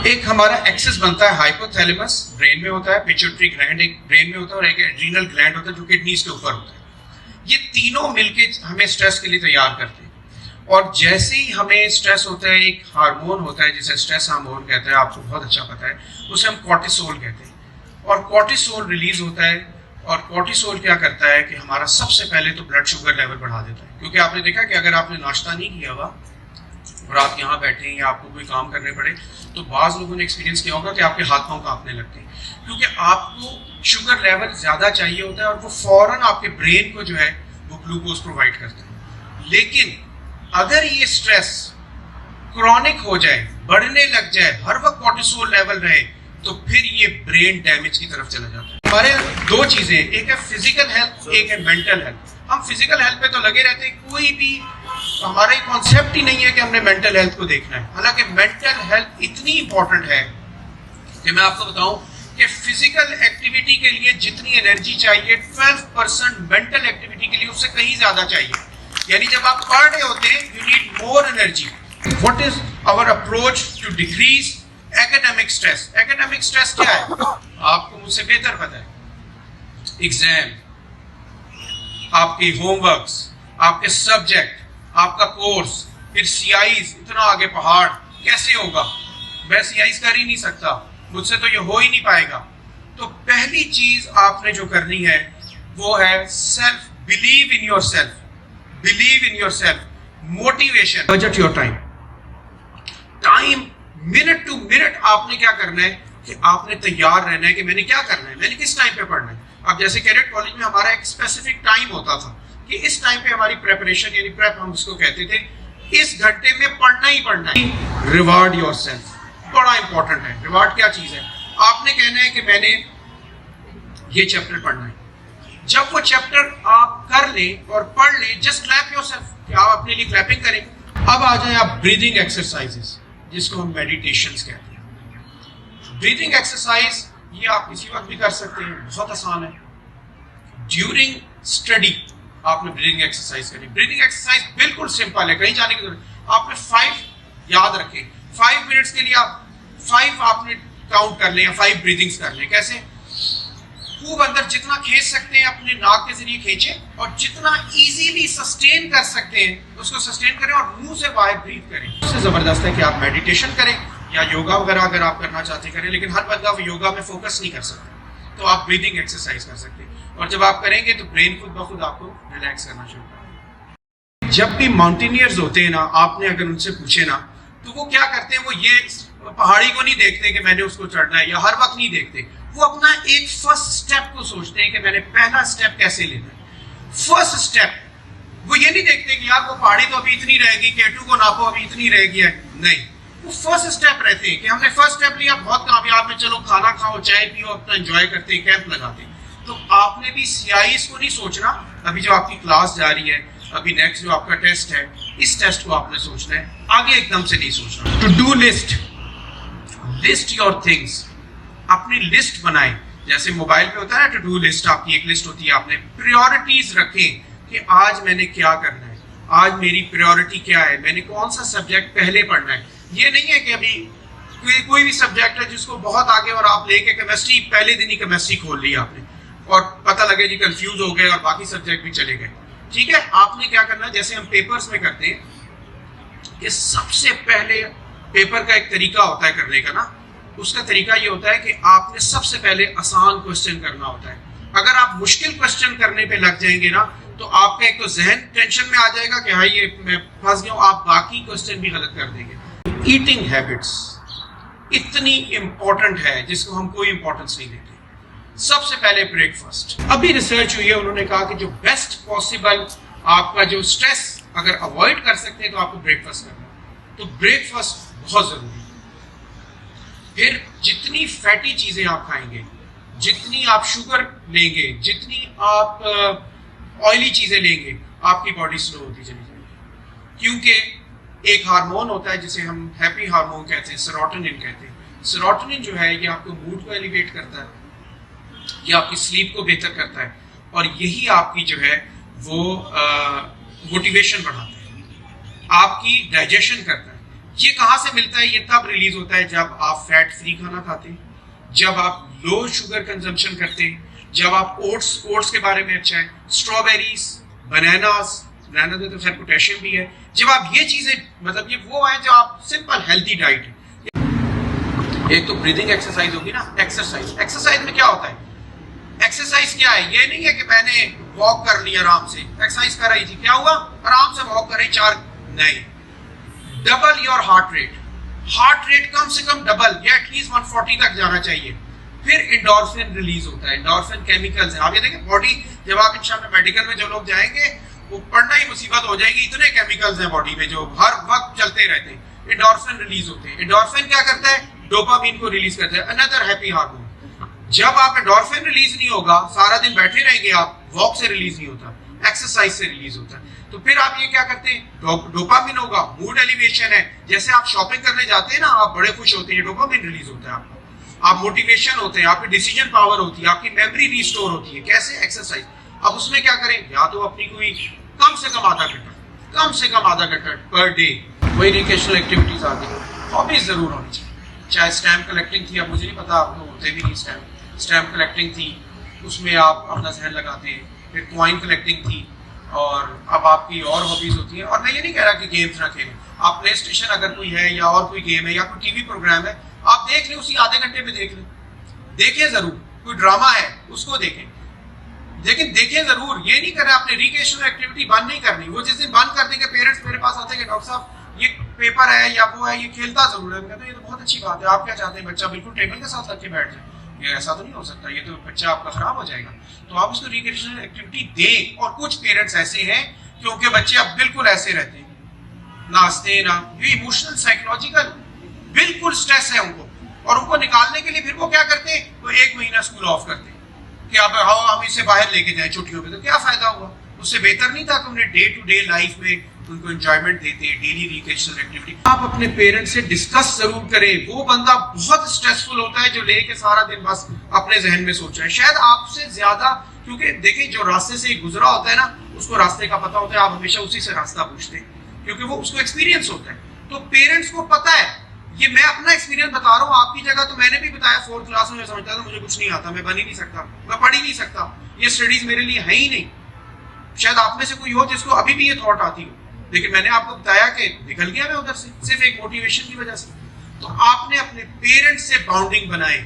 एक हमारा एक्सेस बनता है हाइपोथैलेमस, ब्रेन में होता है, पिट्यूटरी ग्लैंड एक ब्रेन में होता है और एक एड्रीनल ग्लैंड होता है जो किडनीज के ऊपर होता है। ये तीनों मिलके हमें स्ट्रेस के लिए तैयार करते हैं। और जैसे ही हमें स्ट्रेस होता है, एक हार्मोन होता है जिसे स्ट्रेस हार्मोन कहते हैं, आपको बहुत अच्छा पता है, उसे हम कॉर्टिसोल कहते हैं। और कॉर्टिसोल रिलीज होता है और कॉर्टिसोल क्या करता है कि हमारा सबसे पहले तो ब्लड शुगर लेवल बढ़ा देता है। क्योंकि आपने देखा कि अगर आपने नाश्ता नहीं किया हुआ और आप यहाँ बैठे हैं या आपको कोई काम करने पड़े तो बाज़ लोगों ने एक्सपीरियंस किया होगा कि आपके हाथ पांव कांपने लगते हैं, क्योंकि आपको शुगर लेवल ज़्यादा चाहिए होता है और वो फौरन आपके ब्रेन को जो है वो ग्लूकोज प्रोवाइड करता है। लेकिन अगर ये स्ट्रेस क्रॉनिक हो जाए, बढ़ने लग जाए, हर वक्त कॉर्टिसोल लेवल रहे, तो फिर ये ब्रेन डैमेज की तरफ चला जाता है। हमारे दो चीज़ें, एक है फिजिकल हेल्थ, एक है मेंटल हेल्थ। हम फिजिकल हेल्थ पे तो लगे रहते हैं, कोई भी हमारा कॉन्सेप्ट ही नहीं है कि हमने मेंटल हेल्थ को देखना है। हालांकि मेंटल हेल्थ इतनी इंपॉर्टेंट है कि मैं आपको बताऊं कि फिजिकल एक्टिविटी के लिए जितनी एनर्जी चाहिए 12% मेंटल एक्टिविटी के लिए उससे कहीं ज्यादा चाहिए। यानी जब आप पढ़ रहे होते हैं you need more energy. What is our approach to decrease academic stress? Academic stress क्या है आपको मुझसे बेहतर पता है। एग्जाम, आपके होमवर्क्स, आपके सब्जेक्ट, आपका कोर्स, फिर सीआईज, इतना आगे पहाड़ कैसे होगा? मैं सीआईज कर ही नहीं सकता, मुझसे तो ये हो ही नहीं पाएगा। तो पहली चीज आपने जो करनी है वो है self believe in your self, believe in your self, motivation. Budget your time, time minute to minute आपने क्या करना है कि आपने तैयार रहना है कि मैंने क्या करना है, मैंने किस टाइम पे पढ़ना है। अब जैसे कैडेट कॉलेज में हमारा एक स्पेसिफिक टाइम होता था कि इस टाइम पे हमारी प्रेपरेशन यानी प्रेप हम उसको कहते थे, इस घंटे में पढ़ना ही पढ़ना है। रिवार्ड योरसेल्फ बड़ा इंपॉर्टेंट है। रिवार्ड क्या चीज है? आपने कहना है कि मैंने ये चैप्टर पढ़ना है। जब वो चैप्टर आप कर लें और पढ़ लें, जस्ट क्लैप योरसेल्फ, कि आप अपने लिए क्लैपिंग करें। अब आ जाए आप ब्रीदिंग एक्सरसाइजेस, जिसको हम मेडिटेशंस कहते हैं। ब्रीदिंग एक्सरसाइज ये आप किसी वक्त भी कर सकते हैं, बहुत आसान है। ड्यूरिंग स्टडी आपने ब्रीदिंग एक्सरसाइज करनी। ब्रीदिंग एक्सरसाइज बिल्कुल सिंपल है, कहीं जाने की जरूरत। आपने 5 याद रखें, 5 मिनट्स के लिए आप 5 आपने काउंट कर लें या 5 ब्रीदिंग्स कर लें। कैसे? खूब अंदर जितना खींच सकते हैं अपने नाक के जरिए खींचें और जितना इजीली सस्टेन कर सकते हैं उसको सस्टेन करें और मुंह से बाहर ब्रीथ करें। उससे जबरदस्त है कि आप मेडिटेशन करें या योगा वगैरह अगर आप करना चाहते करें, लेकिन हर बंदा योगा में फोकस नहीं कर सकता, तो आप ब्रीदिंग एक्सरसाइज कर सकते हैं। और जब आप करेंगे तो ब्रेन खुद ब खुद आपको रिलैक्स करना शुरू करेगा। जब भी माउंटेनियर्स होते हैं ना, आपने अगर उनसे पूछे ना तो वो क्या करते हैं, वो ये पहाड़ी को नहीं देखते कि मैंने उसको चढ़ना है, या हर वक्त नहीं देखते। वो अपना एक फर्स्ट स्टेप को सोचते हैं कि मैंने पहला स्टेप कैसे लेना है। फर्स्ट स्टेप, वो ये नहीं देखते कि यार वो पहाड़ी तो अभी इतनी रहेगी, K2 को नापो अभी इतनी रहेगी है, नहीं। वो फर्स्ट स्टेप रहते हैं कि हमने फर्स्ट स्टेप लिया, बहुत कामयाब है, चलो खाना खाओ, चाय पियो, अपना एंजॉय करते हैं, कैंप लगाते हैं। तो आपने भी सीआईज को नहीं सोचना, अभी जो आपकी क्लास जा रही है, अभी नेक्स्ट जो आपका टेस्ट है, इस टेस्ट को आपने सोचना है, आगे एकदम से नहीं सोचना। To do list, list your things, अपनी लिस्ट बनाएं। जैसे मोबाइल पे होता है ना टू डू लिस्ट, आपकी एक लिस्ट होती है, आपने प्रायोरिटीज रखें कि आज मैंने क्या करना है, आज मेरी प्रायोरिटी क्या है, मैंने कौन सा सब्जेक्ट पहले पढ़ना है। ये नहीं है कि अभी कोई भी सब्जेक्ट है जिसको बहुत आगे और आप लेके केमिस्ट्री पहले दिन ही केमिस्ट्री खोल ली आपने और पता लगे जी कंफ्यूज हो गए और बाकी सब्जेक्ट भी चले गए। ठीक है, आपने क्या करना है, जैसे हम पेपर्स में करते हैं कि सबसे पहले पेपर का एक तरीका होता है करने का ना, उसका तरीका ये होता है कि आपने सबसे पहले आसान क्वेश्चन करना होता है। अगर आप मुश्किल क्वेश्चन करने पे लग जाएंगे ना तो आपका एक तो जहन टेंशन में आ जाएगा कि हाँ ये मैं फंस गया हूं, आप बाकी क्वेश्चन भी गलत कर देंगे। ईटिंग हैबिट्स इतनी इंपॉर्टेंट है जिसको हम कोई इंपॉर्टेंस नहीं देते। सबसे पहले ब्रेकफास्ट। अभी रिसर्च हुई है, उन्होंने कहा कि जो बेस्ट पॉसिबल आपका जो स्ट्रेस अगर अवॉइड कर सकते हैं तो आपको ब्रेकफास्ट करना है। तो ब्रेकफास्ट बहुत जरूरी है। फिर जितनी फैटी चीजें आप खाएंगे, जितनी आप शुगर लेंगे, जितनी आप ऑयली चीजें लेंगे, आपकी बॉडी स्लो होती चली जाएगी। क्योंकि एक हार्मोन होता है जिसे हम हैप्पी हार्मोन कहते हैं, सेरोटोनिन कहते हैं। सेरोटोनिन जो है ये आपको मूड को एलिवेट करता है, ये आपकी स्लीप को बेहतर करता है और यही आपकी जो है वो मोटिवेशन बढ़ाता है, आपकी डाइजेशन करता है। ये कहां से मिलता है? ये तब रिलीज होता है जब आप फैट फ्री खाना खाते हैं, जब आप लो शुगर कंजम्पशन करते हैं, जब आप ओट्स के बारे में अच्छा है, स्ट्रॉबेरीज, बनाना में तो खैर पोटेशियम भी है, जब आप ये चीजें मतलब ये वो है जो आप सिंपल हेल्थी डाइट है। एक तो ब्रीदिंग एक्सरसाइज होगी ना, एक्सरसाइज में क्या होता है? एक्सरसाइज क्या है? ये नहीं है कि मैंने वॉक कर लिया आराम से, एक्सरसाइज कर रही थी, क्या हुआ? आराम से वॉक कर रही 4, नहीं, डबल योर हार्ट रेट कम से कम डबल या एटलीस्ट 140 तक जाना चाहिए। फिर एंडोर्फिन रिलीज होता है, एंडोर्फिन केमिकल्स है। आप ये देखें बॉडी, जब आप इंशाल्लाह मेडिकल में जो लोग जाएंगे वो पढ़ना ही मुसीबत हो जाएगी, इतने केमिकल्स हैं बॉडी में जो हर वक्त चलते रहते हैं। एंडोर्फिन रिलीज होते हैं। एंडोर्फिन क्या करता है? डोपामिन को रिलीज करता है, अनदर हैप्पी हार्मोन। जब आप एंडोर्फिन रिलीज नहीं होगा, सारा दिन बैठे रहेंगे आप, वॉक से रिलीज नहीं होता, एक्सरसाइज से रिलीज होता है। तो फिर आप ये क्या करते हैं? डोपामिन होगा, मूड एलिवेशन है। जैसे आप शॉपिंग करने जाते हैं ना, आप बड़े खुश होते हैं, डोपामिन रिलीज होता है आपको, आप मोटिवेशन होते हैं, आपकी डिसीजन पावर होती है, आपकी मेमोरी रिस्टोर होती है। कैसे? एक्सरसाइज। अब उसमें क्या करें? या तो अपनी कोई कम से कम आधा घंटा पर डे वही रिक्रिएशनल एक्टिविटीज आती है। हॉबीज जरूर होनी चाहिए, चाहे स्टैम्प कलेक्टिंग थी, अब मुझे नहीं पता आपको होते भी नहीं स्टैम्प कलेक्टिंग थी, उसमें आप अपना जहन लगाते हैं। फिर कॉइन कलेक्टिंग थी, और अब आपकी और हॉबीज होती हैं। और मैं ये नहीं कह रहा कि गेम्स ना खेलें, आप प्ले स्टेशन अगर कोई है या और कोई गेम है या कोई टीवी प्रोग्राम है, आप देख लें, उसी आधे घंटे में देख लें, देखें जरूर। कोई ड्रामा है उसको देखें, लेकिन देखें जरूर। ये नहीं करना आपने रिक्रिएशनल एक्टिविटी बंद नहीं करनी। वो जिस दिन बंद कर देंगे, पेरेंट्स मेरे पास आते हैं, डॉक्टर साहब ये पेपर है या वो है, ये खेलता जरूर है। मैं कहता हूं ये तो बहुत अच्छी बात है, आप क्या चाहते हैं बच्चा बिल्कुल टेबल के साथ रख के बैठ जाए? ये ऐसा तो नहीं हो सकता, ये तो बच्चा आपका खराब हो जाएगा। तो आप उसको रिक्रिएशनल एक्टिविटी दें। और कुछ पेरेंट्स ऐसे हैं कि उनके बच्चे अब बिल्कुल ऐसे रहते हैं, नाचते ना, ये इमोशनल साइकोलॉजिकल बिल्कुल स्ट्रेस है उनको, और उनको निकालने के लिए फिर वो क्या करते हैं? वो 1 महीना स्कूल ऑफ करते हैं कि अब हम इसे बाहर लेके जाए छुट्टियों में। तो क्या फायदा हुआ? उससे बेहतर नहीं था कि उन्हें डे टू डे लाइफ में उनको एंजॉयमेंट देते हैं, डेली रिक्रिएशनल एक्टिविटी। आप अपने पेरेंट्स से डिस्कस जरूर करें। वो बंदा बहुत स्ट्रेसफुल होता है जो लेके सारा दिन बस अपने जहन में सोच रहा है, शायद आपसे ज्यादा, क्योंकि देखिए जो रास्ते से गुजरा होता है ना, उसको रास्ते का पता होता है, आप हमेशा उसी से रास्ता पूछते हैं क्योंकि वो उसको एक्सपीरियंस होता है। तो पेरेंट्स को पता है, ये मैं अपना एक्सपीरियंस बता रहा हूँ, आपकी जगह तो मैंने भी बताया 4th क्लास में समझता था मुझे कुछ नहीं आता, मैं बन ही नहीं सकता, मैं पढ़ ही नहीं सकता, ये स्टडीज मेरे लिए है ही नहीं। शायद आप में से कोई हो जिसको अभी भी ये थॉट आती हो, लेकिन मैंने आपको बताया कि निकल गया मैं उधर से, सिर्फ एक मोटिवेशन की वजह से। तो आपने अपने पेरेंट्स से बाउंडिंग बनाए,